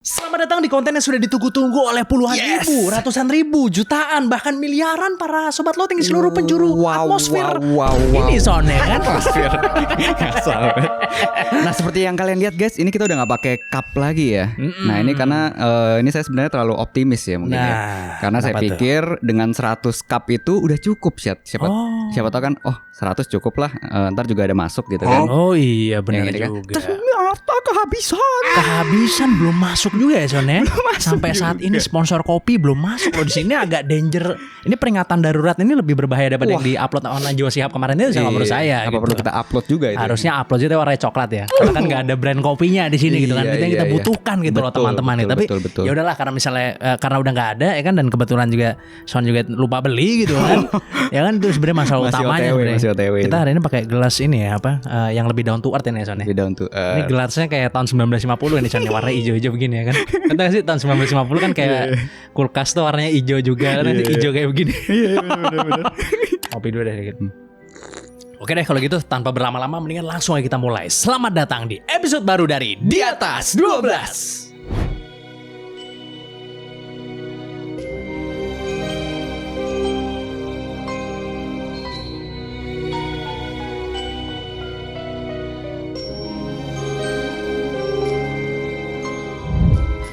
Selamat datang di konten yang sudah ditunggu-tunggu oleh puluhan ribu, ratusan ribu, jutaan, bahkan miliaran para sobat loading di seluruh penjuru atmosfer. Ini Son ya kan? Atmosfer. Nah, seperti yang kalian lihat guys, ini kita udah nggak pakai cup lagi ya. Nah, ini karena ini saya sebenarnya terlalu optimis ya mungkin ya. Karena saya pikir dengan 100 cup itu udah cukup siapa tahu kan, 100 cukup lah. Ntar juga ada masuk gitu kan. Oh iya benar Ya, juga. Ternyata Kehabisan belum masuk juga ya Son ya. Sampai saat ini sponsor kopi belum masuk loh di sini, agak danger. Ini peringatan darurat, ini lebih berbahaya daripada yang di-upload on Najwa Shihab kemarin itu sama menurut saya. Apa perlu kita upload juga itu? Harusnya upload itu warna coklat ya. Karena kan nggak ada brand kopinya di sini gitu kan. Itu yang kita butuhkan gitu loh teman-teman. Tapi ya udahlah, karena misalnya karena udah nggak ada ya kan, dan kebetulan juga Son juga lupa beli gitu kan. Ya kan itu sebenarnya masalah utamanya. Masih OTW. Kita hari ini pakai gelas ini ya, yang lebih down to earth ini ya Son ya. Lebih down to earth. Ini gelasnya kayak tahun 1950 ini Son, warna hijau-hijau begini ya kan. Entah sih tahun 1950 kan kayak kulkas tuh warnanya hijau juga, nanti hijau kayak begini. Iya benar. Kopi dulu deh dikit. Oke deh, kalau gitu tanpa berlama-lama mendingan langsung aja kita mulai. Selamat datang di episode baru dari Di Atas 12.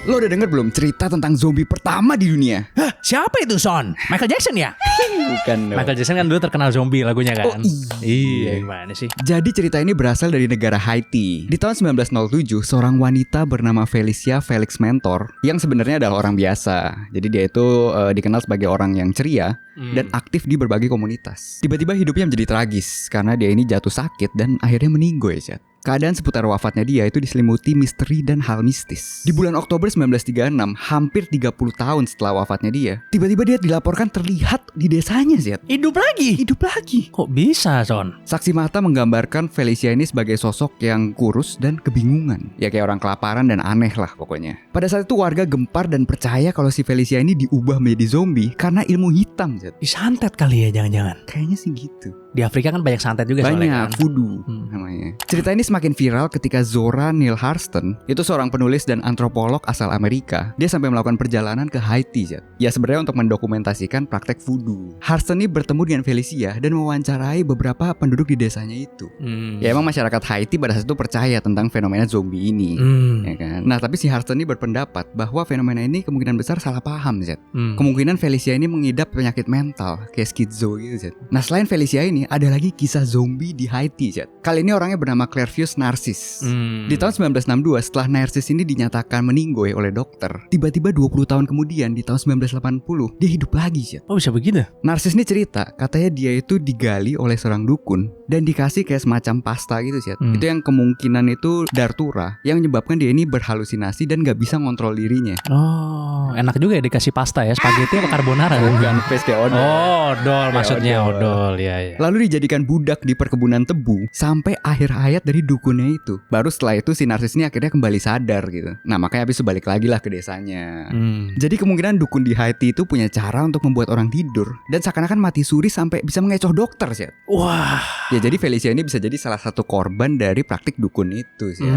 Lo udah denger belum cerita tentang zombie pertama di dunia? Hah, siapa itu Son? Michael Jackson ya? Bukan. Michael Jackson kan dulu terkenal zombie lagunya kan. Oh, iya. Gimana sih? Jadi cerita ini berasal dari negara Haiti. Di tahun 1907, seorang wanita bernama Felicia Felix Mentor, yang sebenarnya adalah orang biasa. Jadi dia itu dikenal sebagai orang yang ceria dan aktif di berbagai komunitas. Tiba-tiba hidupnya menjadi tragis karena dia ini jatuh sakit dan akhirnya meninggoy. Keadaan seputar wafatnya dia itu diselimuti misteri dan hal mistis. Di bulan Oktober 1936, hampir 30 tahun setelah wafatnya dia, tiba-tiba dia dilaporkan terlihat di desanya, Zed. Hidup lagi? Kok bisa, Son? Saksi mata menggambarkan Felicia ini sebagai sosok yang kurus dan kebingungan. Ya kayak orang kelaparan dan aneh lah pokoknya. Pada saat itu warga gempar dan percaya kalau si Felicia ini diubah menjadi zombie karena ilmu hitam, Zed. Disantet kali ya jangan-jangan? Kayaknya sih gitu. Di Afrika kan banyak santet juga soalnya kan. Banyak, voodoo namanya. Cerita ini semakin viral ketika Zora Neale Hurston, itu seorang penulis dan antropolog asal Amerika. Dia sampai melakukan perjalanan ke Haiti, Zed. Ya sebenarnya untuk mendokumentasikan praktek voodoo. Hurston ini bertemu dengan Felicia dan mewawancarai beberapa penduduk di desanya itu. Ya emang masyarakat Haiti pada saat itu percaya tentang fenomena zombie ini, ya kan. Nah tapi si Hurston ini berpendapat bahwa fenomena ini kemungkinan besar salah paham, Zed. Kemungkinan Felicia ini mengidap penyakit mental kayak skizo gitu, Zed. Nah selain Felicia ini ada lagi kisah zombie di Haiti, Zed. Kali ini orangnya bernama Clairvius Narcis. Di tahun 1962 setelah Narcis ini dinyatakan meninggoy oleh dokter, tiba-tiba 20 tahun kemudian di tahun 1980 dia hidup lagi, Zed. Oh bisa begitu? Narcis ini cerita katanya dia itu digali oleh seorang dukun dan dikasih kayak semacam pasta gitu, Zed. Itu yang kemungkinan itu dartura yang menyebabkan dia ini berhalusinasi dan gak bisa ngontrol dirinya. Oh enak juga ya dikasih pasta ya, spaghetti apa carbonara? Bukan, face kayak odol. Oh odol maksudnya, odol ya. Lalu dijadikan budak di perkebunan tebu sampai akhir hayat dari dukunnya itu. Baru setelah itu si Narcis ini akhirnya kembali sadar gitu. Nah makanya habis itu balik lagi lah ke desanya. Jadi kemungkinan dukun di Haiti itu punya cara untuk membuat orang tidur dan seakan-akan mati suri sampai bisa mengecoh dokter sih. Wah. Ya jadi Felicia ini bisa jadi salah satu korban dari praktik dukun itu sih.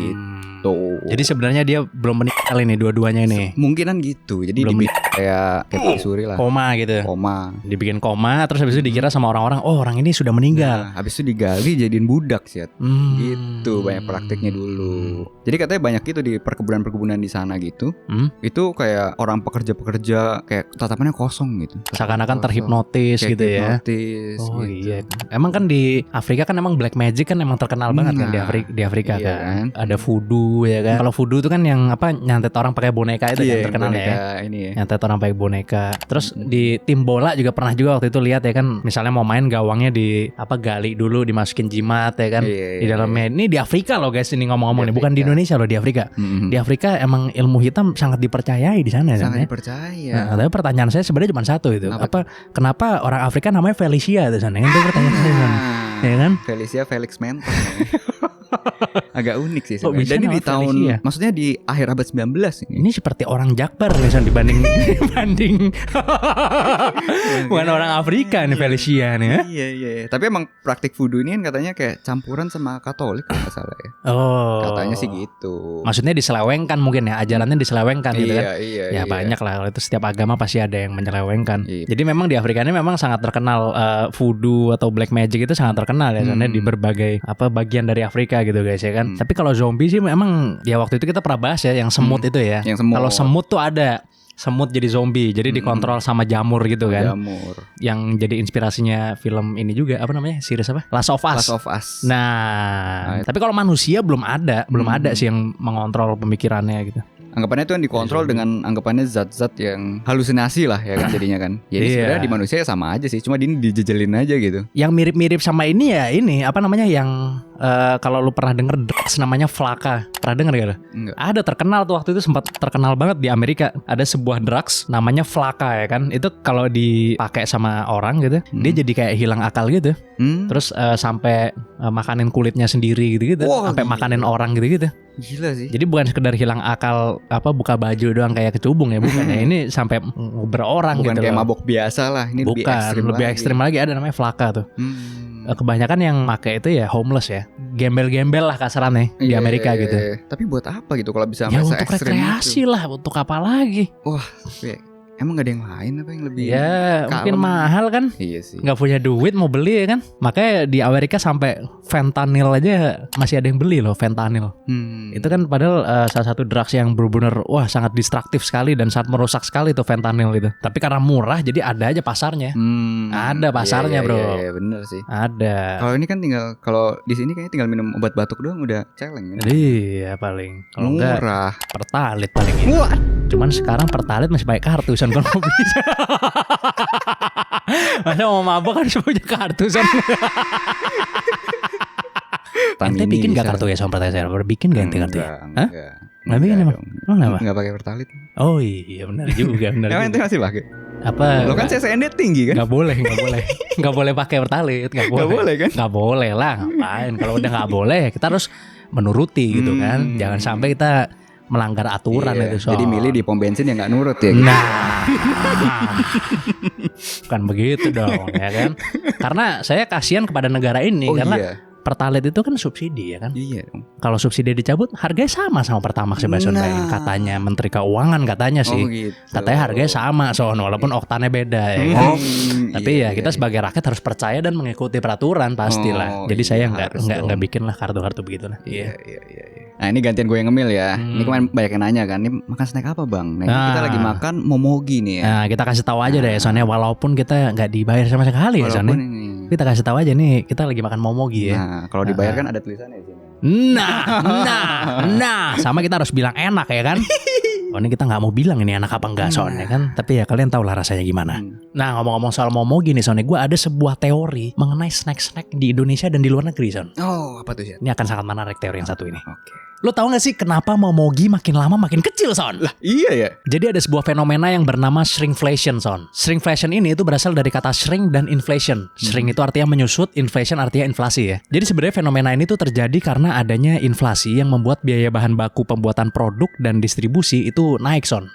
Gitu. Jadi sebenarnya dia belum meninggal ini dua-duanya ini. Mungkinan gitu. Jadi dibikin kayak mati suri lah. Koma gitu. Dibikin koma terus habis itu dikira sama orang-orang, oh orang ini sudah meninggal. Nah, habis itu digali jadiin budak sih. Gitu banyak praktiknya dulu. Jadi katanya banyak gitu di perkebunan-perkebunan di sana gitu. Itu kayak orang pekerja-pekerja kayak tatapannya kosong gitu. Seakan-akan terhipnotis kayak gitu ya. Oh gitu. Iya. Emang kan di Afrika kan emang black magic kan emang terkenal banget kan di Afrika iya kan. Ada voodoo ya kan. Kalau voodoo itu kan yang nyantet orang pakai boneka itu yang terkenal ya. Nyantet orang pakai boneka. Terus di tim bola juga pernah juga waktu itu lihat ya kan, misalnya mau main gawangnya di gali dulu, dimasukin jimat ya kan. Di dalamnya. Ini di Afrika loh guys, ini ngomong-ngomong nih, bukan di Indonesia loh, di Afrika. Di Afrika emang ilmu hitam sangat dipercayai di sana. Sangat kan, dipercaya. Nah, tapi pertanyaan saya sebenarnya cuma satu itu. Kenapa orang Afrika namanya Felicia di sana? Itu pertanyaan saya. Ya kan? Felicia Felix Mentor. Agak unik sih Kok sebenarnya. bisa Dan ini di nama tahun, Felicia? maksudnya di akhir abad 19 ini. Ini seperti orang Jakbar nih Son dibanding bukan orang Afrika nih Felicia nih ya. Iya. Tapi emang praktik voodoo ini kan katanya kayak campuran sama Katolik kalau nggak salah ya. Oh. Katanya sih gitu. Maksudnya diselewengkan mungkin ya, ajarannya diselewengkan gitu kan. Iya. Ya banyak lah, kalau itu setiap agama pasti ada yang menyelewengkan. Iya. Jadi memang di Afrika ini memang sangat terkenal voodoo atau black magic itu sangat terkenal ya, soalnya di berbagai bagian dari Afrika gitu guys ya kan. Tapi kalau zombie sih memang ya waktu itu kita pernah bahas ya yang semut itu ya. Kalau semut tuh ada semut jadi zombie, jadi dikontrol sama jamur gitu kan. Jamur. Yang jadi inspirasinya film ini juga apa namanya? Series apa? Last of Us. Nah, tapi kalau manusia belum ada sih yang mengontrol pemikirannya gitu. Anggapannya itu yang dikontrol dengan anggapannya zat-zat yang halusinasi lah ya kan jadinya kan. Jadi sebenarnya di manusia ya sama aja sih, cuma ini dijejelin aja gitu. Yang mirip-mirip sama ini ya ini apa namanya yang kalau lu pernah denger drugs namanya Flakka. Pernah denger gak lu? Enggak. Ada terkenal tuh waktu itu, sempat terkenal banget di Amerika. Ada sebuah drugs namanya Flakka ya kan. Itu kalau dipakai sama orang gitu, dia jadi kayak hilang akal gitu. Terus sampai makanin kulitnya sendiri gitu-gitu. Sampai makanin orang gitu-gitu. Gila sih. Jadi bukan sekedar hilang akal buka baju doang kayak kecubung ya, bukan ya. Ini sampai nguber orang bukan gitu. Bukan kayak mabok biasa lah. Ini bukan, lebih ekstrim lagi. Ada namanya Flakka tuh. Kebanyakan yang pakai itu ya homeless ya, gembel-gembel lah kasarannya di Amerika gitu. Tapi buat apa gitu kalau bisa ya untuk rekreasi lah, untuk apa lagi? Wah, emang gak ada yang lain apa yang lebih mungkin mahal kan? Iya sih. Gak punya duit mau beli ya kan? Makanya di Amerika sampai fentanyl aja masih ada yang beli loh, fentanyl. Itu kan padahal salah satu drugs yang benar-benar sangat distraktif sekali dan sangat merusak sekali tuh fentanyl itu. Tapi karena murah jadi ada aja pasarnya. Ada pasarnya bro. Iya bener sih. Ada. Kalau ini kan kalau di sini kayaknya tinggal minum obat batuk doang udah celeng. Iya paling. Kalau murah. Enggak Pertalite paling ini. Cuman sekarang Pertalite masih pakai kartu kan kalau bisa. Masa mau mabok kan punya kartu son. Ente bikin gak kartu ya Son Pertalite? Bikin gak ente kartu ya? Hah? Nggak bikin emang? Lo kenapa? Nggak pakai Pertalite. Oh iya benar juga. Emang ente masih pakai? Apa? Lo kan CSND tinggi kan? Gak boleh pakai Pertalite. Gak boleh kan? Gak boleh lah, ngapain? Kalau udah gak boleh kita harus menuruti gitu kan. Jangan sampai kita melanggar aturan itu Son. Jadi milih di pom bensin yang gak nurut ya. Bukan begitu dong ya kan. Karena saya kasihan kepada negara ini karena Pertalite itu kan subsidi ya kan. Iya dong. Kalau subsidi dicabut harganya sama Pertamax ya Son. Katanya Menteri Keuangan katanya sih. Gitu. Katanya harganya sama Son walaupun oktannya beda ya kan. Tapi ya kita sebagai rakyat harus percaya dan mengikuti peraturan pastilah. Jadi saya nggak bikin lah kartu-kartu begitu lah. Iya. Nah ini gantian gue yang ngemil ya. Ini kemarin banyak yang nanya kan, ini makan snack apa bang? Nah kita lagi makan momogi nih ya. Nah kita kasih tahu aja deh soalnya walaupun kita nggak dibayar sama sekali ya soalnya. Kita kasih tahu aja nih kita lagi makan momogi ya. Nah kalau dibayar kan ada tulisannya di sini. Nah, sama kita harus bilang enak ya kan. Oh ini kita nggak mau bilang ini enak apa enggak soalnya kan. Tapi ya kalian tahu lah rasanya gimana. Nah ngomong-ngomong soal momogi nih soalnya, gue ada sebuah teori mengenai snack-snack di Indonesia dan di luar negeri Son. Oh apa tuh ya? Ini akan sangat menarik teori yang satu ini. Oke. Lo tau gak sih kenapa momogi makin lama makin kecil Son? Lah iya ya. Jadi ada sebuah fenomena yang bernama shrinkflation Son. Shrinkflation ini itu berasal dari kata shrink dan inflation. Shrink itu artinya menyusut, inflation artinya inflasi ya. Jadi sebenarnya fenomena ini tuh terjadi karena adanya inflasi yang membuat biaya bahan baku pembuatan produk dan distribusi itu naik Son.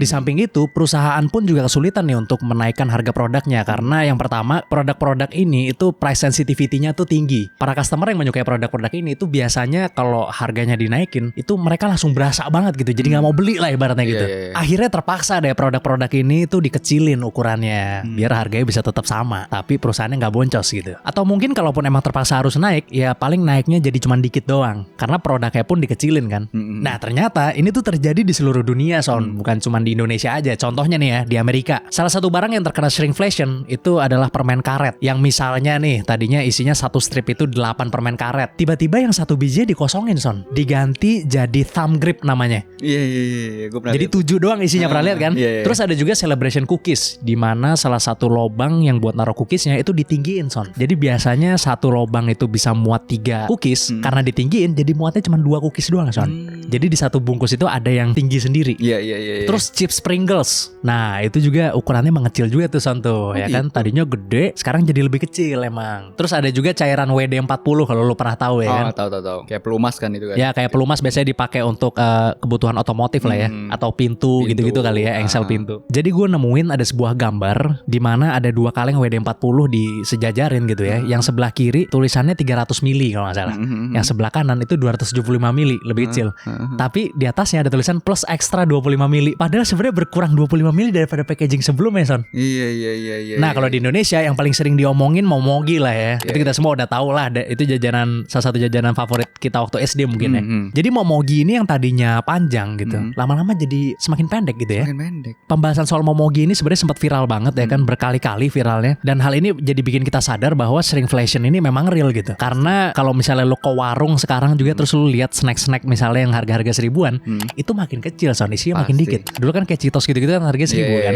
Di samping itu perusahaan pun juga kesulitan nih untuk menaikkan harga produknya. Karena yang pertama produk-produk ini itu price sensitivity-nya tuh tinggi. Para customer yang menyukai produk-produk ini itu biasanya kalau harganya dinaikin itu mereka langsung berasa banget gitu, jadi nggak mau beli lah ibaratnya gitu. Akhirnya terpaksa deh produk-produk ini tuh dikecilin ukurannya biar harganya bisa tetap sama tapi perusahaannya nggak boncos gitu. Atau mungkin kalaupun emang terpaksa harus naik ya paling naiknya jadi cuma dikit doang karena produknya pun dikecilin kan. Nah ternyata ini tuh terjadi di seluruh dunia Son, bukan cuma di Indonesia aja. Contohnya nih ya di Amerika, salah satu barang yang terkena shrinkflation itu adalah permen karet yang misalnya nih tadinya isinya satu strip itu 8 permen karet, tiba-tiba yang satu biji dikosongin Son, diganti diganti jadi thumb grip namanya. Iya, gue pernah. Jadi 7 doang isinya, pernah lihat kan? Iya. Terus ada juga celebration cookies, di mana salah satu lobang yang buat naruh cookiesnya itu ditinggiin, Son. Jadi biasanya satu lobang itu bisa muat 3 cookies, karena ditinggiin jadi muatnya cuma 2 cookies doang, Son. Jadi di satu bungkus itu ada yang tinggi sendiri. Iya. Terus chips Pringles. Nah, itu juga ukurannya mengecil juga tuh, Son tuh. Ya kan, tadinya gede, sekarang jadi lebih kecil emang. Terus ada juga cairan WD-40 kalau lu pernah tahu ya kan. Tahu. Kayak pelumas kan itu kan. Ya, kayak pelumas biasanya dipakai untuk kebutuhan otomotif lah ya, atau pintu gitu-gitu kali ya, engsel pintu. Jadi gue nemuin ada sebuah gambar di mana ada 2 kaleng WD-40 disejajarin gitu ya. Yang sebelah kiri tulisannya 300 mili kalau nggak salah. Yang sebelah kanan itu 275 mili, lebih kecil. Tapi di atasnya ada tulisan plus ekstra 25 mili. Padahal sebenarnya berkurang 25 mili daripada packaging sebelumnya, Son. Iya. Nah, kalau di Indonesia yang paling sering diomongin momogi lah ya. Itu kita semua udah tahu lah. Itu jajanan, salah satu jajanan favorit kita waktu SD mungkin ya. Jadi momogi ini yang tadinya panjang gitu, lama-lama jadi semakin pendek gitu ya. Semakin pendek. Pembahasan soal momogi ini sebenarnya sempat viral banget ya kan, berkali-kali viralnya. Dan hal ini jadi bikin kita sadar bahwa shrinkflation ini memang real gitu. Karena kalau misalnya lo ke warung sekarang juga terus lo lihat snack-snack misalnya yang harga-harga seribuan, itu makin kecil, Son, isinya makin dikit. Dulu kan kayak Cheetos gitu-gitu kan harganya 1.000 kan.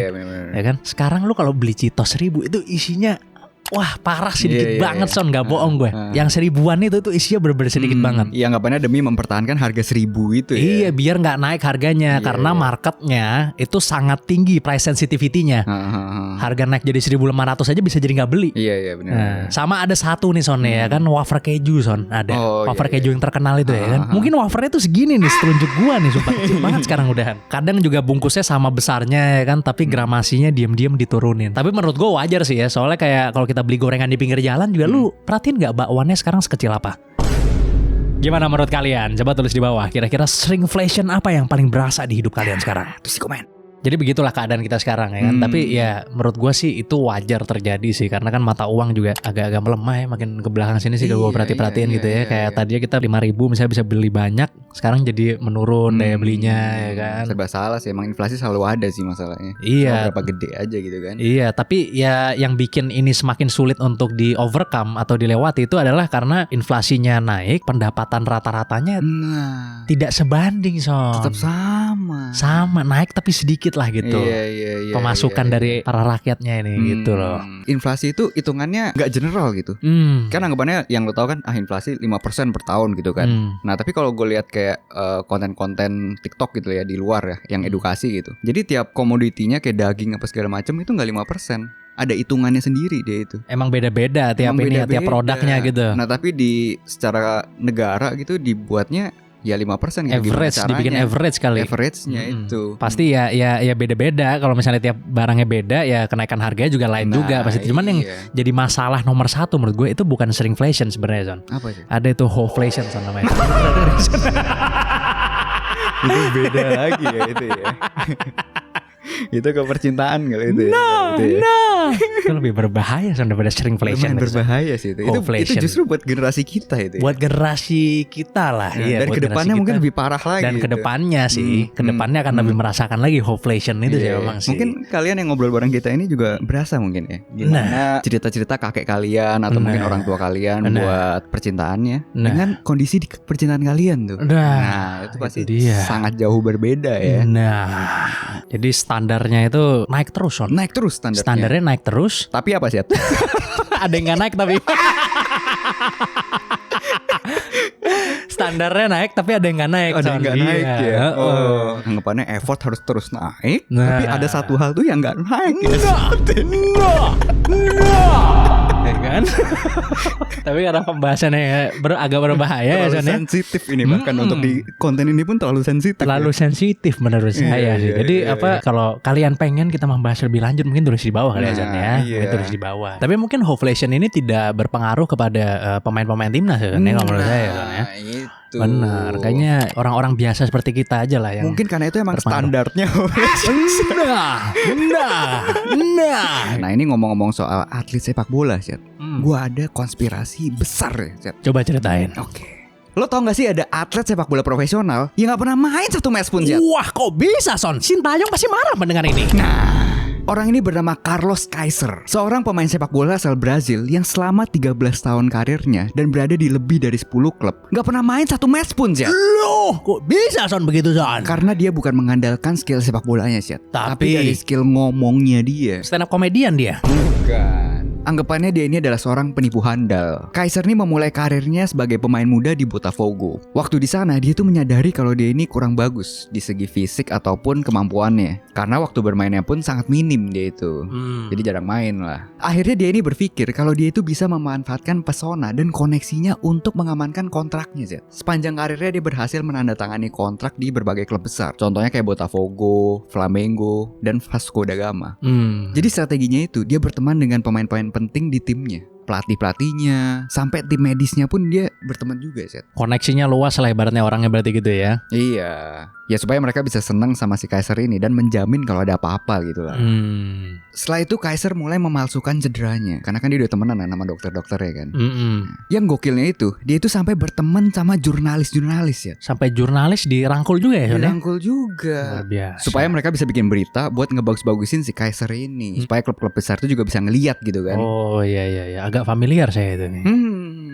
Ya kan? Sekarang lo kalau beli Cheetos 1.000 itu isinya wah parah sih, dikit banget, Son, gak bohong gue. Yang 1000-an itu tuh isinya bener-bener sedikit banget. Iya, anggapannya demi mempertahanan harga 1.000 itu ya. Iya, biar gak naik harganya. Karena marketnya itu sangat tinggi price sensitivity-nya. Harga naik jadi 1.500 aja bisa jadi gak beli. Iya benar. Sama ada satu nih, Son, ya kan, wafer keju, Son. Ada wafer keju yang terkenal itu ya kan. Mungkin wafernya tuh segini nih, setelunjuk gua nih, sumpah kecil banget sekarang udahan. Kadang juga bungkusnya sama besarnya ya kan, tapi gramasinya diam-diam diturunin. Tapi menurut gua wajar sih ya, soalnya kayak kalau kita beli gorengan di pinggir jalan juga, lu perhatiin gak bakwannya sekarang sekecil apa? Gimana menurut kalian? Coba tulis di bawah. Kira-kira shrinkflation apa yang paling berasa di hidup kalian sekarang? Terus di komen. Jadi begitulah keadaan kita sekarang ya kan. Tapi ya menurut gue sih itu wajar terjadi sih. Karena kan mata uang juga agak-agak melemah ya. Makin ke belakang sini sih gue perhatiin gitu ya. Kayak tadinya kita 5.000 misalnya bisa beli banyak, sekarang jadi menurun daya belinya ya kan. Serba salah sih. Emang inflasi selalu ada sih masalahnya. Iya. Berapa gede aja gitu kan. Iya, tapi ya yang bikin ini semakin sulit untuk di overcome atau dilewati itu adalah karena inflasinya naik, pendapatan rata-ratanya tidak sebanding, Son. Tetap sama naik tapi sedikit lah gitu. Iya, pemasukan dari para rakyatnya ini gitu loh. Inflasi itu hitungannya nggak general gitu. Kan anggapannya yang lo tau kan, inflasi 5% per tahun gitu kan. Nah tapi kalau gue lihat kayak konten-konten TikTok gitu ya di luar ya, yang edukasi gitu. Jadi tiap komoditinya kayak daging apa segala macam itu nggak 5%. Ada hitungannya sendiri dia itu. Emang beda-beda tiap tiap produknya gitu. Nah tapi secara negara gitu dibuatnya ya 5% gitu. Average, dibikin average kali. Average-nya itu. Pasti ya beda-beda. Kalau misalnya tiap barangnya beda, ya kenaikan harganya juga lain juga pasti. Cuman yang jadi masalah nomor 1 menurut gue itu bukan shrinkflation sebenarnya, Son. Apa sih? Ada itu hoflation, Son, namanya. Itu beda lagi ya itu ya. Itu ke percintaan kali itu ya. Itu lebih berbahaya daripada shrinkflation. Lumayan berbahaya sih itu. Itu justru buat generasi kita itu ya. Buat generasi kita lah. Dan kedepannya mungkin lebih parah lagi. Dan kedepannya sih, kedepannya akan lebih merasakan lagi hoflation itu sih memang sih. Mungkin kalian yang ngobrol bareng kita ini juga berasa mungkin ya. Gimana cerita-cerita kakek kalian atau mungkin orang tua kalian buat percintaannya dengan kondisi di percintaan kalian tuh. Nah, itu pasti sangat jauh berbeda ya. Jadi standarnya itu naik terus, Son. Naik terus standarnya. Standarnya naik terus. Tapi apa sih? Ada yang gak naik tapi. Standarnya naik tapi ada yang gak naik. Ada yang gak naik ya. Anggapannya effort harus terus naik. Tapi ada satu hal tuh yang gak naik. Ya kan? Tapi karena pembahasannya agak berbahaya ya, Son, sensitif ini bahkan untuk di konten ini pun terlalu sensitif. Terlalu sensitif menurut saya sih. Jadi kalau kalian pengen kita membahas lebih lanjut mungkin tulis di bawah kali ya, Son ya. Tulis di bawah. Tapi mungkin hoflation ini tidak berpengaruh kepada pemain-pemain timnas ya, Son, kalau menurut saya, Son ya. Benar, kayaknya orang-orang biasa seperti kita aja lah yang mungkin karena itu emang standarnya. Nah ini ngomong-ngomong soal atlet sepak bola, Syed. Gua ada konspirasi besar ya, Syed. Coba ceritain. Oke. Lo tau gak sih ada atlet sepak bola profesional yang gak pernah main satu match pun, Syed? Wah, kok bisa, Son? Sintayong pasti marah mendengar ini. Nah, Orang ini bernama Carlos Kaiser, seorang pemain sepak bola asal Brazil yang selama 13 tahun karirnya dan berada di lebih dari 10 klub, gak pernah main satu match pun, Zat. Loh, kok bisa Son begitu Son? Karena dia bukan mengandalkan skill sepak bolanya, Zat, tapi dari skill ngomongnya dia. Stand up komedian dia? Bukan. Anggapannya dia ini adalah seorang penipu handal. Kaiser ini memulai karirnya sebagai pemain muda di Botafogo. Waktu di sana dia tuh menyadari kalau dia ini kurang bagus di segi fisik ataupun kemampuannya. Karena waktu bermainnya pun sangat minim dia itu. Jadi jarang main lah. Akhirnya dia ini berpikir kalau dia itu bisa memanfaatkan pesona dan koneksinya untuk mengamankan kontraknya, Zed. Sepanjang karirnya dia berhasil menandatangani kontrak di berbagai klub besar. Contohnya kayak Botafogo, Flamengo, dan Vasco da Gama. Jadi strateginya itu dia berteman dengan pemain-pemain penting di timnya. Pelatih-pelatihnya, sampai tim medisnya pun dia berteman juga, Zed. Koneksinya luas lah ibaratnya orangnya berarti gitu ya. Iya. Ya supaya mereka bisa senang sama si Kaiser ini dan menjamin kalau ada apa-apa gitu lah. Setelah itu Kaiser mulai memalsukan cederanya. Karena kan dia udah temenan sama dokter-dokter ya kan. Yang gokilnya itu, dia itu sampai berteman sama jurnalis-jurnalis ya. Sampai jurnalis dirangkul juga ya? Dirangkul juga. Luar biasa. Supaya mereka bisa bikin berita buat ngebagus-bagusin si Kaiser ini. Supaya klub-klub besar itu juga bisa ngeliat gitu kan. Oh iya. Agak familiar saya itu nih.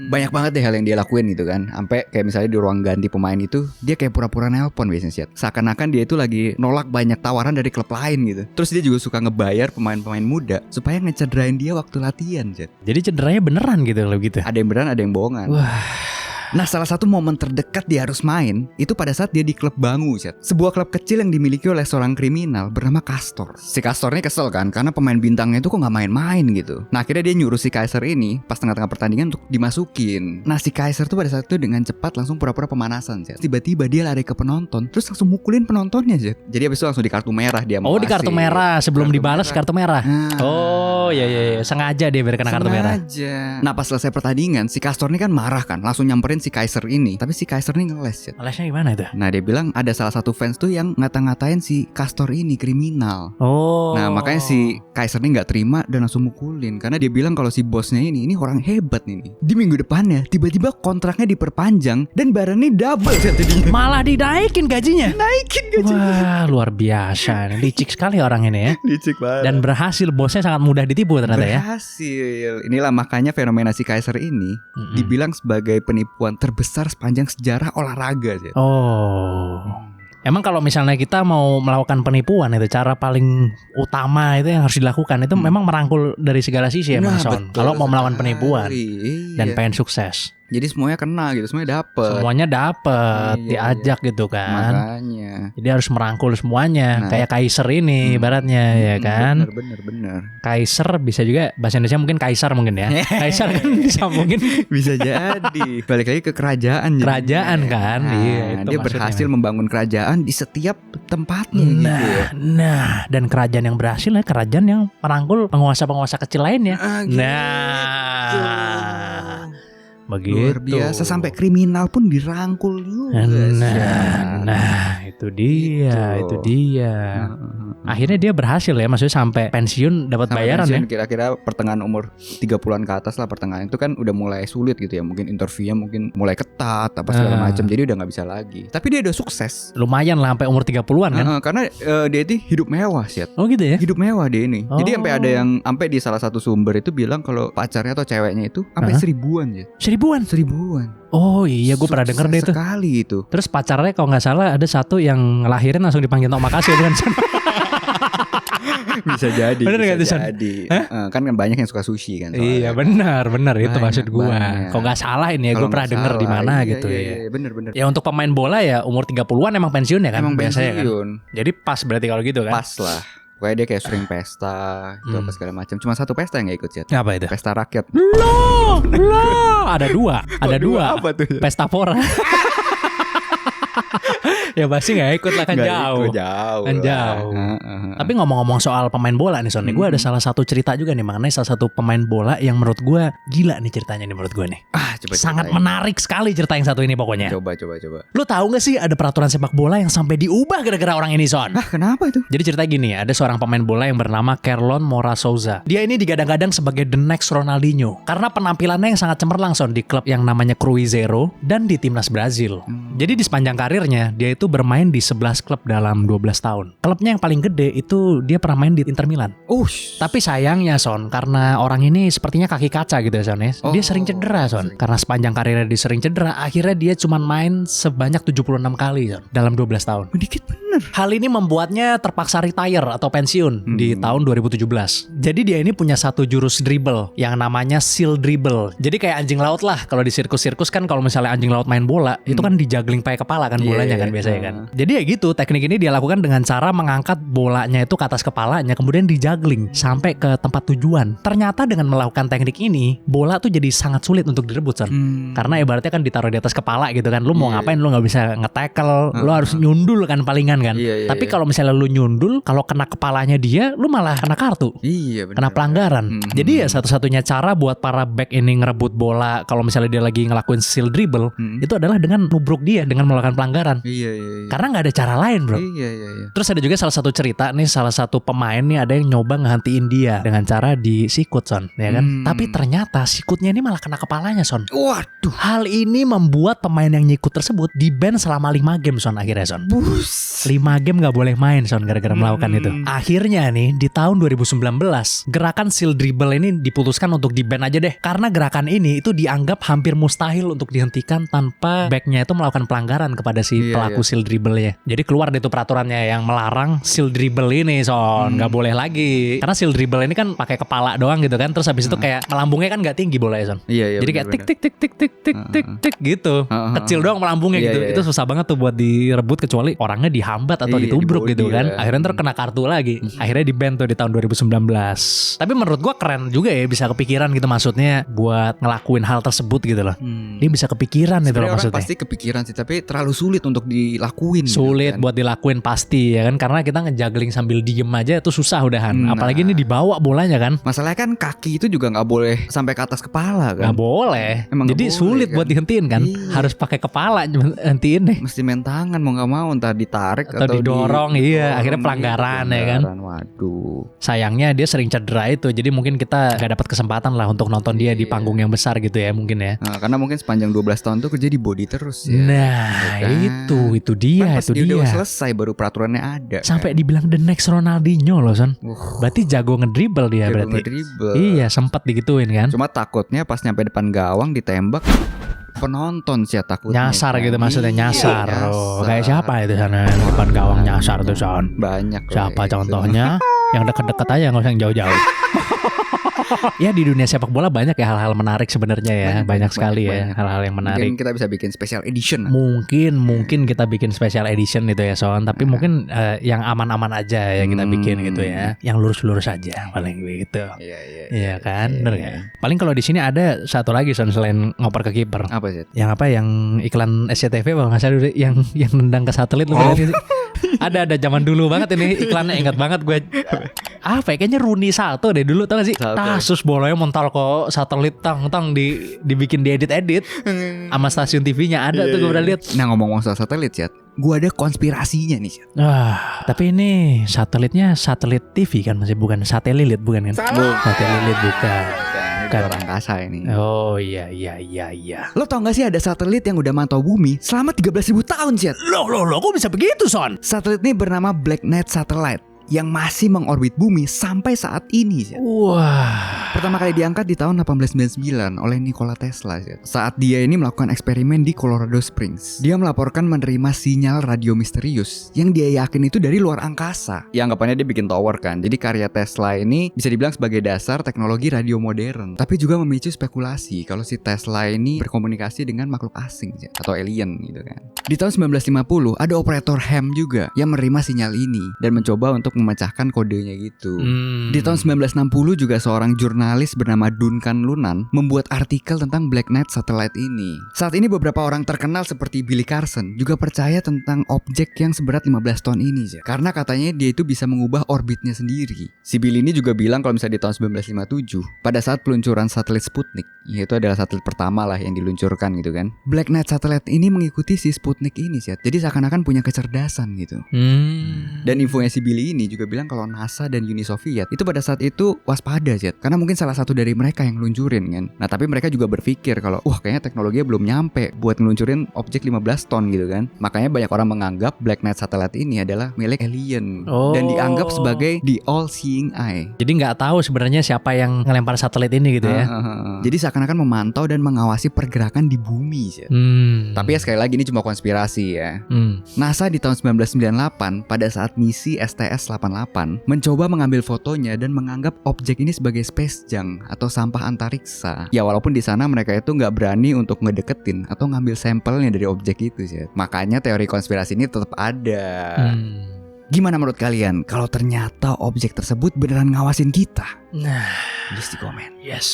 Banyak banget deh hal yang dia lakuin gitu kan. Sampai kayak misalnya di ruang ganti pemain itu, dia kayak pura-pura nelpon biasanya sih. Seakan-akan dia itu lagi nolak banyak tawaran dari klub lain gitu. Terus dia juga suka ngebayar pemain-pemain muda supaya ngecederain dia waktu latihan, Jet. Jadi cederanya beneran gitu loh gitu. Ada yang beneran, ada yang bohongan. Wah. Nah, salah satu momen terdekat dia harus main itu pada saat dia di klub Bangu, Jet. Sebuah klub kecil yang dimiliki oleh seorang kriminal bernama Castor. Si Castor ini kesel kan karena pemain bintangnya itu kok gak main-main gitu. Nah, akhirnya dia nyuruh si Kaiser ini pas tengah-tengah pertandingan untuk dimasukin. Nah, si Kaiser tuh pada saat itu dengan cepat langsung pura-pura pemanasan, Jet. Tiba-tiba dia lari ke penonton, terus langsung mukulin penontonnya, Jet. Jadi abis itu langsung di kartu merah dia. Oh, di kartu merah sebelum dibalas kartu merah. Oh, iya. Sengaja dia biar kena kartu merah. Sengaja. Nah, pas selesai pertandingan, si Castor ini kan marah kan, langsung nyamperin si Kaiser ini. Tapi si Kaiser ini ngeles, Jet. Ngelesnya gimana itu? Nah, dia bilang ada salah satu fans tuh yang ngata-ngatain si Castor ini kriminal. Oh. Nah, makanya si Kaiser ini gak terima dan langsung mukulin. Karena dia bilang kalau si bosnya ini orang hebat nih. Di minggu depannya tiba-tiba kontraknya diperpanjang dan barangnya double, Jet, jadinya. Malah dinaikin gajinya. Naikin gajinya. Wah, luar biasa. Licik sekali orang ini ya. Licik banget. Dan berhasil, bosnya sangat mudah ditipu ternyata ya. Berhasil. Inilah makanya fenomena si Kaiser ini dibilang sebagai penipuan terbesar sepanjang sejarah olahraga, Jet. Oh. Emang kalau misalnya kita mau melakukan penipuan itu cara paling utama itu yang harus dilakukan itu memang merangkul dari segala sisi ya, Mas Son. Kalau mau melakukan penipuan dan pengen sukses. Jadi semuanya kena gitu, semuanya dapet, diajak gitu kan. Makanya. Jadi harus merangkul semuanya. Kayak Kaiser ini ibaratnya ya kan. Bener. Kaiser bisa juga bahasa Indonesia mungkin Kaisar mungkin ya. Kaisar kan bisa mungkin. Bisa jadi. Balik lagi ke kerajaan. Kerajaan kan. Iya, itu dia berhasil membangun kerajaan di setiap tempatnya gitu ya. Nah, dan kerajaan yang berhasil ya kerajaan yang merangkul penguasa-penguasa kecil lainnya. Begitu. Luar biasa, sampai kriminal pun dirangkul juga. Nah, itu dia. Akhirnya dia berhasil ya, maksudnya sampai pensiun dapat bayaran ya. Kira-kira pertengahan umur 30-an ke atas lah, pertengahan itu kan udah mulai sulit gitu ya. Mungkin interviewnya mungkin mulai ketat apa segala macam. Jadi udah gak bisa lagi. Tapi dia udah sukses. Lumayan lah sampai umur 30-an kan. Karena dia itu hidup mewah sih. Oh gitu ya. Hidup mewah dia ini. Jadi sampai ada yang sampai di salah satu sumber itu bilang kalau pacarnya atau ceweknya itu sampai 1000-an ya. 1000-an. Oh iya, gue pernah denger deh itu. Sekali itu. Terus pacarnya kalau nggak salah ada satu yang ngelahirin langsung dipanggil Tok Makasih bukan? Bisa jadi. Bener bisa gak tuh, jadi. Kan banyak yang suka sushi kan. Iya benar itu maksud gue. Kalau nggak salah ini ya, gue pernah denger di mana gitu ya. Iya bener. Ya untuk pemain bola ya umur 30-an emang pensiun ya kan. Emang biasanya pensiun. Kan. Jadi pas berarti kalau gitu kan. Pas lah. Pokoknya dia kayak sering pesta itu apa segala macam. Cuma satu pesta yang gak ikut, Jet. Apa itu? Pesta rakyat. Loh. Ada dua. Apa tuh? Pesta pora. Ya pasti gak ikut lah, kan jauh. Kan jauh. Tapi ngomong-ngomong soal pemain bola nih Son, gue ada salah satu cerita juga nih mengenai salah satu pemain bola yang menurut gue gila nih ceritanya nih menurut gue nih. Coba sangat menarik sekali cerita yang satu ini pokoknya. Coba. Lu tahu gak sih ada peraturan sepak bola yang sampai diubah gara-gara orang ini, Son? Kenapa itu? Jadi cerita gini, ada seorang pemain bola yang bernama Kerlon Mora Souza. Dia ini digadang-gadang sebagai the next Ronaldinho karena penampilannya yang sangat cemerlang, Son, di klub yang namanya Cruzeiro dan di timnas Brazil. Jadi di sepanjang karirnya dia itu itu bermain di 11 klub dalam 12 tahun. Klubnya yang paling gede itu dia pernah main di Inter Milan. Tapi sayangnya Son, karena orang ini sepertinya kaki kaca gitu ya Son ya. Dia sering cedera Son. Karena sepanjang karirnya dia sering cedera, akhirnya dia cuma main sebanyak 76 kali Son dalam 12 tahun. Dikit bener. Hal ini membuatnya terpaksa retire atau pensiun di tahun 2017. Jadi dia ini punya satu jurus dribble yang namanya seal dribble. Jadi kayak anjing laut lah. Kalau di sirkus-sirkus kan kalau misalnya anjing laut main bola, itu kan dijuggling pakai kepala kan bolanya kan biasanya kan. Jadi ya gitu, teknik ini dia lakukan dengan cara mengangkat bolanya itu ke atas kepalanya, kemudian dijuggling sampai ke tempat tujuan. Ternyata dengan melakukan teknik ini, bola tuh jadi sangat sulit untuk direbut Son. Karena ibaratnya kan ditaruh di atas kepala gitu kan. Lu mau ngapain, lu gak bisa nge-tackle, lu harus nyundul kan palingan kan. Tapi kalau misalnya lu nyundul, kalau kena kepalanya dia, lu malah kena kartu. Kena pelanggaran. Jadi ya satu-satunya cara buat para back ini ngerebut bola kalau misalnya dia lagi ngelakuin seal dribble, itu adalah dengan nubruk dia, dengan melakukan pelanggaran. Karena nggak ada cara lain bro. Terus ada juga salah satu cerita nih, salah satu pemain nih ada yang nyoba ngehentiin dia dengan cara disikut Son, ya kan? Tapi ternyata sikutnya ini malah kena kepalanya Son. Waduh. Hal ini membuat pemain yang nyikut tersebut di-ban selama 5 game Son akhirnya Son. 5 game gak boleh main Son gara-gara melakukan itu. Akhirnya nih di tahun 2019 gerakan seal dribble ini diputuskan untuk di-ban aja deh. Karena gerakan ini itu dianggap hampir mustahil untuk dihentikan tanpa backnya itu melakukan pelanggaran kepada si pelaku seal dribble-nya. Jadi keluar deh tuh peraturannya yang melarang seal dribble ini Son. Gak boleh lagi. Karena seal dribble ini kan pakai kepala doang gitu kan. Terus habis itu kayak melambungnya kan gak tinggi bolanya Son. Jadi kayak tik tik tik tik tik tik tik tik gitu. Kecil doang melambungnya gitu. Itu susah banget tuh buat direbut kecuali orangnya dihambat atau ditubruk gitu kan. Akhirnya ntar kena kartu lagi. Akhirnya di-ban tuh di tahun 2019. Tapi menurut gua keren juga ya bisa kepikiran gitu, maksudnya buat ngelakuin hal tersebut gitu loh. Dia bisa kepikiran itu loh maksudnya. Pasti kepikiran sih, tapi terlalu sulit untuk dilakuin. Sulit gitu kan. Buat dilakuin pasti ya kan, karena kita ngejuggling sambil diem aja itu susah udahan. Apalagi ini dibawa bolanya kan. Masalahnya kan kaki itu juga nggak boleh sampai ke atas kepala kan. Nggak boleh. Emang jadi gak sulit boleh, kan? Buat dihentiin kan. Harus pakai kepala hentiin deh. Mesti main tangan mau nggak mau, entah ditarik atau didorong. Iya, akhirnya pelanggaran ya kan. Waduh. Sayangnya dia sering cedera itu, jadi mungkin kita gak dapat kesempatan lah untuk nonton dia di panggung yang besar gitu ya mungkin ya. Nah, karena mungkin sepanjang 12 tahun tuh kerja di body terus ya. Nah kan? itu dia. Pas dia udah selesai baru peraturannya ada. Sampai kan? Dibilang the next Ronaldinho loh Son. Berarti jago ngedribble dia berarti. Iya sempat digituin kan. Cuma takutnya pas nyampe depan gawang ditembak penonton sih takutnya. Nyasar gitu maksudnya, nyasar. Oh, kayak siapa itu sana depan gawang nyasar tuh Son? Banyak. Siapa contohnya? Yang deket-deket aja, nggak usah yang jauh-jauh. Ya di dunia sepak bola banyak ya hal-hal menarik sebenarnya ya, banyak sekali ya hal-hal yang menarik. Mungkin kita bisa bikin special edition. Mungkin kita bikin special edition gitu ya Son. Tapi mungkin yang aman-aman aja ya kita bikin gitu ya, yang lurus-lurus aja paling gitu. Iya kan, bener ya. Paling kalau di sini ada satu lagi Son selain ngoper ke kiper. Apa sih? Yang apa? Yang iklan SCTV bang, nggak salah yang nendang ke satelit lu sih. Ada zaman dulu banget ini iklannya, ingat banget gue. Kayaknya Rooney Salto deh dulu, tau gak sih? Tasus bolanya mental kok satelit tang dibikin diedit sama stasiun TV-nya ada tuh gue pernah lihat. Nah ngomong soal satelit ya, gue ada konspirasinya nih Syat. Tapi ini satelitnya satelit TV kan, masih bukan satelit bukan kan? Satelit bukan. Luar angkasa ini. Oh iya. Lo tau gak sih ada satelit yang udah mantau bumi selama 13.000 tahun Syat? Loh kok bisa begitu Son? Satelit ini bernama BlackNet Satellite yang masih mengorbit bumi sampai saat ini. Wah. Pertama kali diangkat di tahun 1899 oleh Nikola Tesla. Saat dia ini melakukan eksperimen di Colorado Springs, dia melaporkan menerima sinyal radio misterius yang dia yakin itu dari luar angkasa. Ya anggapannya dia bikin tower kan. Jadi karya Tesla ini bisa dibilang sebagai dasar teknologi radio modern. Tapi juga memicu spekulasi kalau si Tesla ini berkomunikasi dengan makhluk asing atau alien gitu kan. Di tahun 1950 ada operator ham juga yang menerima sinyal ini dan mencoba untuk memecahkan kodenya gitu. Di tahun 1960 juga seorang jurnalis bernama Duncan Lunan membuat artikel tentang BlackNet Satellite ini. Saat ini beberapa orang terkenal seperti Billy Carson juga percaya tentang objek yang seberat 15 ton ini ya. Karena katanya dia itu bisa mengubah orbitnya sendiri. Si Billy ini juga bilang kalau misalnya di tahun 1957 pada saat peluncuran satelit Sputnik, yaitu adalah satelit pertama lah yang diluncurkan gitu kan, BlackNet Satellite ini mengikuti si Sputnik ini ya. Jadi seakan-akan punya kecerdasan gitu. Dan infonya si Billy ini juga bilang kalau NASA dan Uni Soviet itu pada saat itu waspada Zed, karena mungkin mungkin salah satu dari mereka yang ngeluncurin kan. Nah tapi mereka juga berpikir kalau wah kayaknya teknologinya belum nyampe buat ngeluncurin objek 15 ton gitu kan. Makanya banyak orang menganggap Black Knight Satellite ini adalah milik alien dan dianggap sebagai the all seeing eye. Jadi nggak tahu sebenarnya siapa yang ngelempar satelit ini gitu ya. Jadi seakan-akan memantau dan mengawasi pergerakan di bumi. Tapi ya sekali lagi ini cuma konspirasi ya. NASA di tahun 1998 pada saat misi STS-88 mencoba mengambil fotonya dan menganggap objek ini sebagai space junk atau sampah antariksa. Ya walaupun di sana mereka itu nggak berani untuk ngedeketin atau ngambil sampelnya dari objek itu sih. Makanya teori konspirasi ini tetap ada. Gimana menurut kalian kalau ternyata objek tersebut beneran ngawasin kita? Nah, tulis di komen. Yes.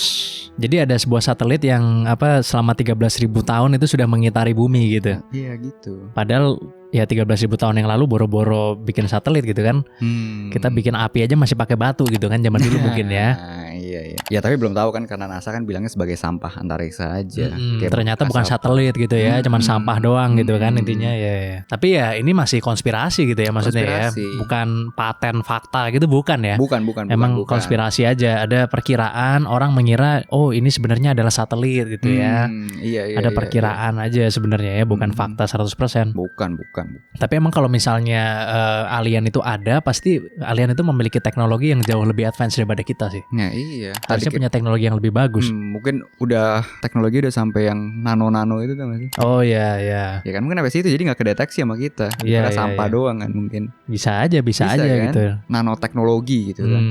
Jadi ada sebuah satelit yang selama 13.000 tahun itu sudah mengitari bumi gitu. Iya gitu. Padahal ya 13.000 tahun yang lalu boro-boro bikin satelit gitu kan. Kita bikin api aja masih pakai batu gitu kan zaman dulu mungkin ya. Iya. Ya tapi belum tahu kan karena NASA kan bilangnya sebagai sampah antariksa aja. Ternyata bukan satelit gitu ya, cuman sampah doang gitu kan intinya ya. Tapi ya ini masih konspirasi gitu ya maksudnya ya. Bukan paten fakta gitu bukan ya. Bukan. Emang konspirasi aja. Ada perkiraan orang mengira oh ini sebenarnya adalah satelit gitu ya. Iya. Ada perkiraan aja sebenarnya ya, bukan fakta 100%. Bukan. Tapi emang kalau misalnya alien itu ada, pasti alien itu memiliki teknologi yang jauh lebih advance daripada kita sih. Ya iya. Harusnya punya teknologi yang lebih bagus. Mungkin teknologi udah sampai yang nano itu tuh masih. Oh iya. Ya kan mungkin sampai situ jadi nggak kedeteksi sama kita. Iya. Sampah doang kan mungkin. Bisa aja kan? Gitu. Nanoteknologi gitu kan.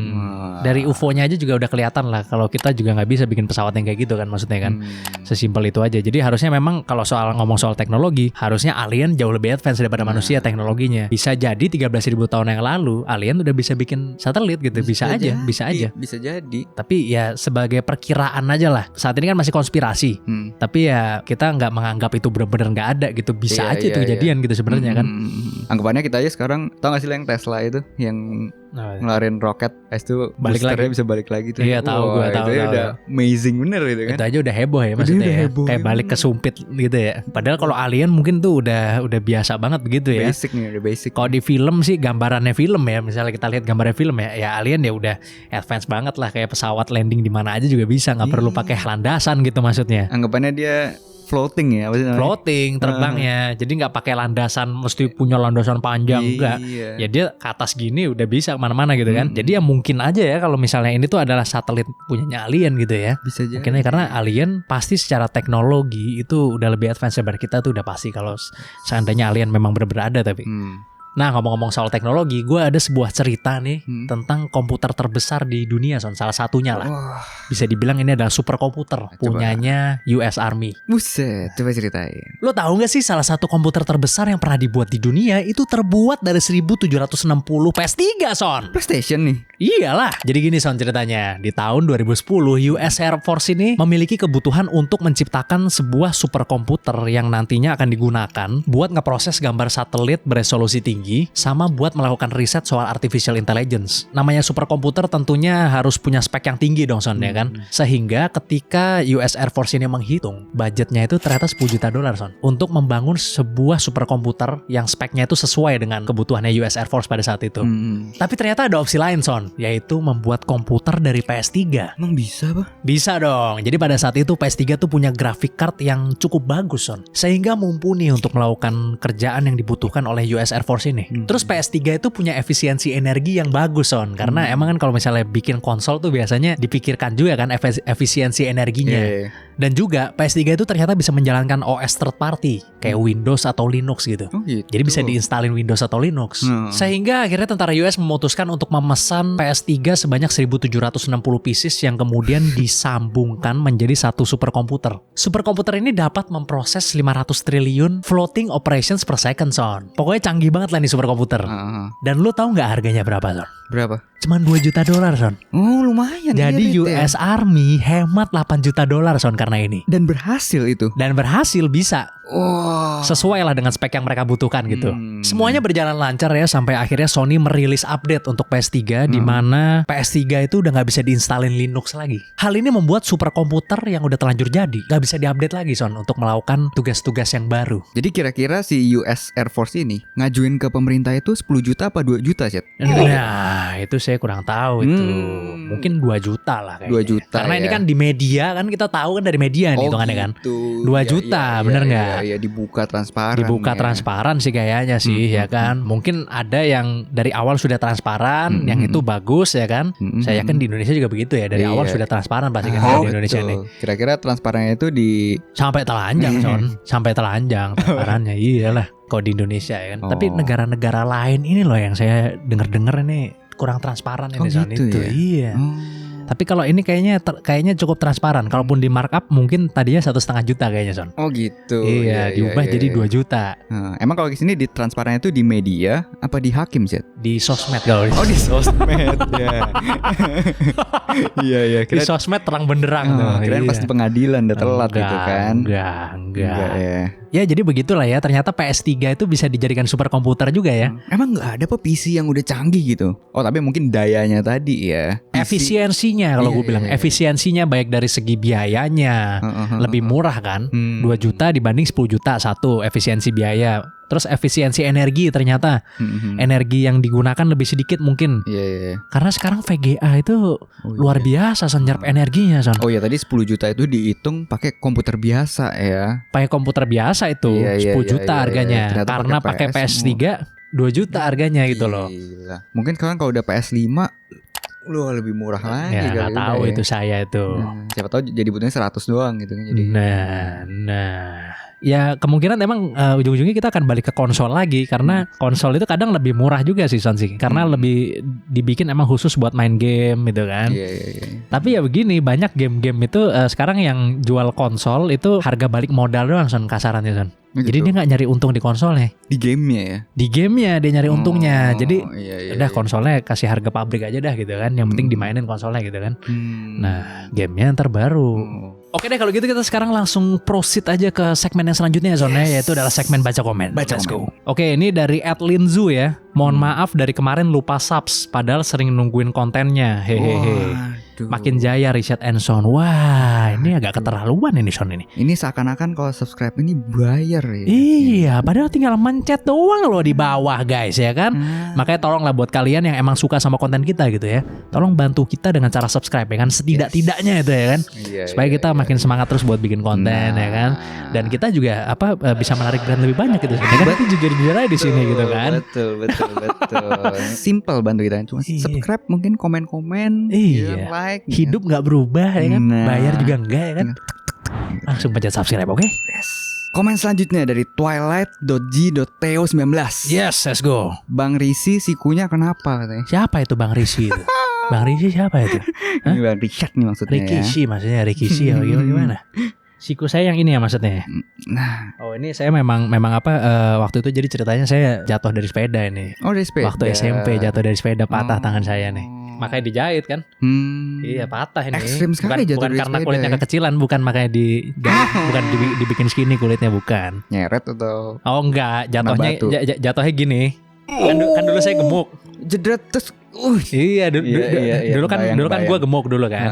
Dari UFO-nya aja juga udah kelihatan lah. Kalau kita juga nggak bisa bikin pesawat yang kayak gitu kan maksudnya kan. Sesimpel itu aja. Jadi harusnya memang kalau ngomong soal teknologi, harusnya alien jauh lebih advance daripada manusia teknologinya. Bisa jadi 13.000 tahun yang lalu alien udah bisa bikin satelit gitu. Bisa aja. Bisa jadi. Tapi ya sebagai perkiraan aja lah. Saat ini kan masih konspirasi. Tapi ya kita nggak menganggap itu benar-benar nggak ada gitu. Bisa aja itu kejadian gitu sebenarnya kan. Anggapannya kita aja sekarang tau gak sih yang Tesla itu yang ngelarin roket, itu balik lagi bisa balik lagi tuh. Iya tahu gue tahu. Itu udah amazing bener gitu kan. Itu aja udah heboh ya maksudnya ya. Kayak balik ke sumpit gitu ya. Padahal kalau alien mungkin tuh udah biasa banget begitu ya. Udah basic. Kalau di film sih gambarannya film ya. Misalnya kita lihat gambarnya film ya alien ya udah advance banget lah, kayak pesawat landing di mana aja juga bisa, nggak perlu pakai landasan gitu maksudnya. Anggapannya dia floating ya, floating terbangnya, jadi nggak pakai landasan, mesti punya landasan panjang enggak. Ya dia ke atas gini udah bisa kemana-mana gitu kan. Jadi ya mungkin aja ya kalau misalnya ini tuh adalah satelit punyanya alien gitu ya. Bisa aja. Mungkin karena alien pasti secara teknologi itu udah lebih advance daripada kita tuh udah pasti kalau seandainya alien memang benar-benar ada tapi. Nah ngomong-ngomong soal teknologi, gue ada sebuah cerita nih tentang komputer terbesar di dunia salah satunya lah. Bisa dibilang ini adalah superkomputer punyanya US Army. Buset, coba ceritain. Lo tahu gak sih salah satu komputer terbesar yang pernah dibuat di dunia itu terbuat dari 1760 PS3 Son. PlayStation nih? Iyalah. Jadi gini Son ceritanya. Di tahun 2010 US Air Force ini memiliki kebutuhan untuk menciptakan sebuah superkomputer yang nantinya akan digunakan buat ngeproses gambar satelit beresolusi tinggi sama buat melakukan riset soal artificial intelligence. Namanya superkomputer tentunya harus punya spek yang tinggi dong Son ya kan. Sehingga ketika US Air Force ini menghitung, budgetnya itu ternyata $10 juta Son untuk membangun sebuah superkomputer yang speknya itu sesuai dengan kebutuhannya US Air Force pada saat itu. Tapi ternyata ada opsi lain Son, yaitu membuat komputer dari PS3. Emang bisa Pak? Bisa dong. Jadi pada saat itu PS3 tuh punya graphic card yang cukup bagus Son, sehingga mumpuni untuk melakukan kerjaan yang dibutuhkan oleh US Air Force ini. Terus PS3 itu punya efisiensi energi yang bagus Son, karena emang kan kalau misalnya bikin konsol tuh biasanya dipikirkan juga kan efisiensi energinya. Dan juga PS3 itu ternyata bisa menjalankan OS third party kayak Windows atau Linux gitu. Jadi bisa diinstalin Windows atau Linux. Sehingga akhirnya tentara US memutuskan untuk memesan PS3 sebanyak 1760 pieces yang kemudian disambungkan menjadi satu superkomputer. Superkomputer ini dapat memproses 500 triliun floating operations per second Son. Pokoknya canggih banget lah nih superkomputer. Dan lu tahu nggak harganya berapa Son? Berapa? Cuman $2 juta Son. Oh lumayan. Jadi US Army hemat $8 juta Son karena ini. Dan berhasil itu. Dan berhasil bisa. Sesuai lah dengan spek yang mereka butuhkan gitu. Semuanya berjalan lancar ya sampai akhirnya Sony merilis update untuk PS3 di mana PS3 itu udah nggak bisa diinstalin Linux lagi. Hal ini membuat superkomputer yang udah terlanjur jadi nggak bisa diupdate lagi Son untuk melakukan tugas-tugas yang baru. Jadi kira-kira si US Air Force ini ngajuin ke pemerintah itu 10 juta apa 2 juta sih? Nah itu saya kurang tahu itu. Mungkin 2 juta lah kayaknya. 2 juta karena ini kan di media kan kita tahu kan dari media nih hitungannya kan. 2 juta bener nggak? Iya dibuka transparan. Dibuka transparan sih kayaknya sih ya kan. Mungkin ada yang dari awal sudah transparan, yang itu bagus ya kan. Saya yakin di Indonesia juga begitu ya. Dari awal sudah transparan pasti kan di Indonesia nih. Kira-kira transparannya itu di sampai telanjang Son, sampai telanjang transparannya. Iyalah kalau di Indonesia ya kan. Tapi negara-negara lain ini loh yang saya dengar-dengar ini kurang transparan ini Son gitu itu. Ya? Iya. Tapi kalau ini kayaknya cukup transparan. Kalaupun di markup mungkin tadinya 1,5 juta kayaknya Son. Oh gitu. Iya, diubah jadi 2 juta. Emang kalau di sini di transparannya itu di media apa di hakim sih? Di sosmed kalau di. Oh di sosmed ya. Iya. Di sosmed terang benderang tuh. Kirain pas di pengadilan udah telat gitu kan. Enggak ya. Ya jadi begitulah ya. Ternyata PS3 itu bisa dijadikan superkomputer juga ya. Emang nggak ada apa PC yang udah canggih gitu? Oh tapi mungkin dayanya tadi ya. Efisiensinya kalau gue bilang efisiensinya baik dari segi biayanya lebih murah kan. 2 juta dibanding 10 juta satu efisiensi biaya. Terus efisiensi energi ternyata energi yang digunakan lebih sedikit mungkin. Karena sekarang VGA itu luar biasa nyerap energinya Son. Oh iya tadi 10 juta itu dihitung pakai komputer biasa ya. Pakai komputer biasa itu 10 juta harganya. Karena pakai PS3 2 juta harganya gitu loh. Mungkin kalian kalau udah PS5 lu lebih murah lagi. Ya nggak tahu ya. Itu saya itu. Siapa tahu jadi butuhnya 100 doang gitu kan jadi. Nah. Ya kemungkinan emang ujung-ujungnya kita akan balik ke konsol lagi. Karena konsol itu kadang lebih murah juga sih Son sih. Karena lebih dibikin emang khusus buat main game gitu kan. Tapi ya begini, banyak game-game itu sekarang yang jual konsol itu harga balik modal doang Son, kasarannya Son. Jadi dia gak nyari untung di konsolnya. Di gamenya ya? Di gamenya dia nyari untungnya. Jadi udah konsolnya kasih harga pabrik aja dah gitu kan. Yang penting dimainin konsolnya gitu kan. Nah gamenya ntar baru. Oke deh kalau gitu kita sekarang langsung proceed aja ke segmen yang selanjutnya Son ya, yaitu adalah segmen baca komen. Let's go. Oke ini dari @linzu ya. Mohon maaf dari kemarin lupa subs padahal sering nungguin kontennya. Hehehe. Makin jaya Richard Enson. Wah ini agak keterlaluan ini Son ini. Ini seakan-akan kalau subscribe ini bayar ya. Iya padahal tinggal mencet doang loh di bawah guys ya kan. Makanya tolonglah buat kalian yang emang suka sama konten kita gitu ya, tolong bantu kita dengan cara subscribe ya kan. Setidak-tidaknya itu ya kan. Supaya kita makin semangat terus buat bikin konten ya kan. Dan kita juga bisa menarik brand lebih banyak gitu. Sebenarnya kita jujur-jujur aja di sini gitu kan. Betul. Simple bantu kita cuma subscribe, mungkin komen-komen, like. Hidup nggak berubah ya kan. Bayar juga enggak ya kan. Langsung pencet subscribe oke? Komen selanjutnya dari twilight.g.teo19. Yes, let's go. Bang Risi sikunya kenapa katanya? Siapa itu Bang Risi itu? Bang Risi siapa itu? Ini Bang Richard nih maksudnya. Rikishi maksudnya Rikishi ya gimana? Siku saya yang ini ya maksudnya. Nah, ini saya memang waktu itu jadi ceritanya saya jatuh dari sepeda ini. Oh dari sepeda. Waktu SMP jatuh dari sepeda, patah tangan saya nih. Makanya dijahit kan. Iya patah ini. Ekstrim sekali jatuh bukan dari karena sepeda, kulitnya kekecilan, bukan makanya bukan dibikin skinny kulitnya bukan. Nyeret atau? Oh enggak, jatuhnya gini. Kan dulu saya gemuk. Jedret terus. Iya dulu kan gue gemuk dulu kan.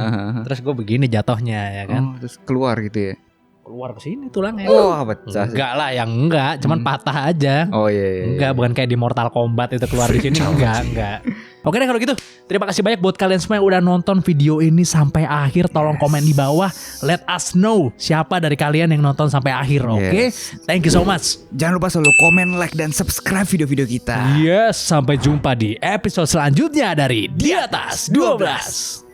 Terus gue begini jatuhnya ya kan. Terus keluar gitu ya. Keluar ke sini tulangnya. Pecah. Enggak lah, yang enggak, cuman patah aja. Iya. Enggak, bukan kayak di Mortal Kombat itu keluar di sini. Enggak. Oke deh kalau gitu. Terima kasih banyak buat kalian semua yang udah nonton video ini sampai akhir. Tolong komen di bawah. Let us know siapa dari kalian yang nonton sampai akhir. Oke? Thank you so much. Jangan lupa selalu komen, like, dan subscribe video-video kita. Yes, sampai jumpa di episode selanjutnya dari Di Atas 12.